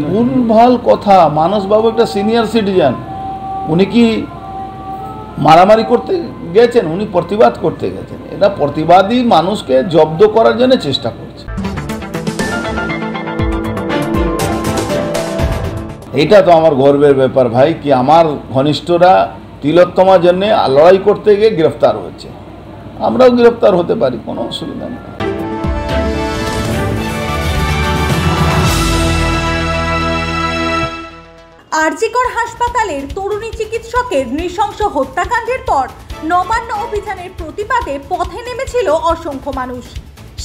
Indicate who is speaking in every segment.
Speaker 1: ভুলভাল কথা। মানসবাবু একটা সিনিয়র সিটিজেন, উনি কি মারামারি করতে গেছেন? উনি প্রতিবাদ করতে গেছেন। এটা প্রতিবাদী মানুষকে জব্দ করার জন্য চেষ্টা করছে। এটা তো আমার গর্বের ব্যাপার ভাই, কি আমার ঘনিষ্ঠরা তিলোত্তমার জন্য লড়াই করতে গিয়ে গ্রেফতার হয়েছে। আমরাও গ্রেফতার হতে পারি, কোনো অসুবিধা নেই।
Speaker 2: আরজিকর হাসপাতালের তরুণী চিকিৎসকের নৃশংস হত্যাকাণ্ডের পর নবান্ন অভিযানের প্রতিবাদে পথে নেমেছিল অসংখ্য মানুষ।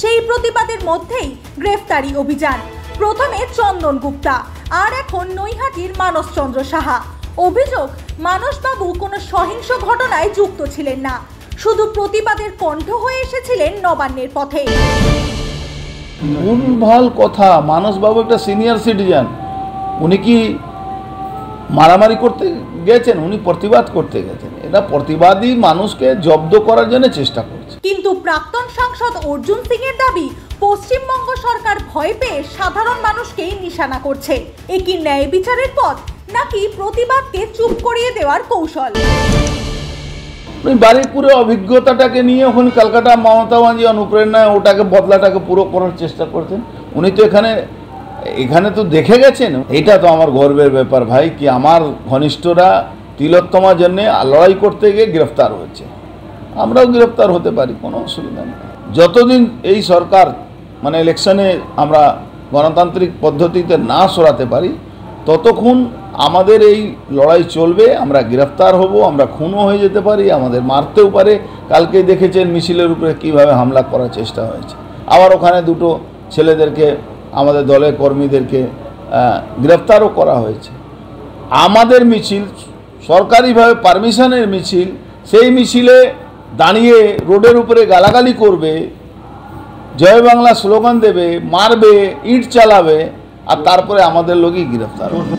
Speaker 2: সেই প্রতিবাদের মধ্যেই গ্রেফতারি অভিযান। প্রথমে চন্দন গুপ্তা, আর এখন নৈহাটির মানসচন্দ্র সাহা। অভিযোগ, মানসবাবু কোনো সহিংস ঘটনায় যুক্ত ছিলেন না, শুধু প্রতিবাদের কণ্ঠ হয়ে এসেছিলেন নবান্নের পথে।
Speaker 1: ভুলভাল কথা। মানসবাবু একটা সিনিয়র সিটিজেন, উনি কি মারামারি করতে গেছেন? উনি প্রতিবাদ করতে গেছেন। এটা প্রতিবাদী মানুষকে জব্দ করার জন্য চেষ্টা করছে।
Speaker 2: কিন্তু প্রাক্তন সাংসদ অর্জুন সিং এর দাবি, পশ্চিমবঙ্গ সরকার ভয় পেয়ে সাধারণ মানুষকেই নিশানা করছে। এ কি ন্যায় বিচারের পথ, নাকি প্রতিবাদকে চুপ করিয়ে দেওয়ার কৌশল?
Speaker 1: বারুইপুরের অভিজ্ঞতাটাকে নিয়ে ওখানে কলকাতা মমতা ব্যানার্জি অনুপ্রেরণায় ওটাকে বদলাটাকে পুরো করার চেষ্টা করছেন। উনি তো এখানে তো দেখে গেছেন। এটা তো আমার গর্বের ব্যাপার ভাই, কি আমার ঘনিষ্ঠরা তিলোত্তমার জন্য লড়াই করতে গিয়ে গ্রেফতার হয়েছে। আমরাও গ্রেফতার হতে পারি, কোনো অসুবিধা নেই। যতদিন এই সরকার ইলেকশনে আমরা গণতান্ত্রিক পদ্ধতিতে না সরাতে পারি, ততক্ষণ আমাদের এই লড়াই চলবে। আমরা গ্রেফতার হব, আমরা খুনও হয়ে যেতে পারি, আমাদের মারতেও পারে। কালকে দেখেছেন মিছিলের উপরে কিভাবে হামলা করার চেষ্টা হয়েছে। আবার ওখানে দুটো ছেলেদেরকে, আমাদের দলের কর্মীদেরকে গ্রেফতারও করা হয়েছে। আমাদের মিছিল সরকারিভাবে পারমিশনের মিছিল, সেই মিছিলে দাঁড়িয়ে রোডের উপরে গালাগালি করবে, জয় বাংলা স্লোগান দেবে, মারবে, ইট চালাবে, আর তারপরে আমাদের লোকই গ্রেফতার হবে।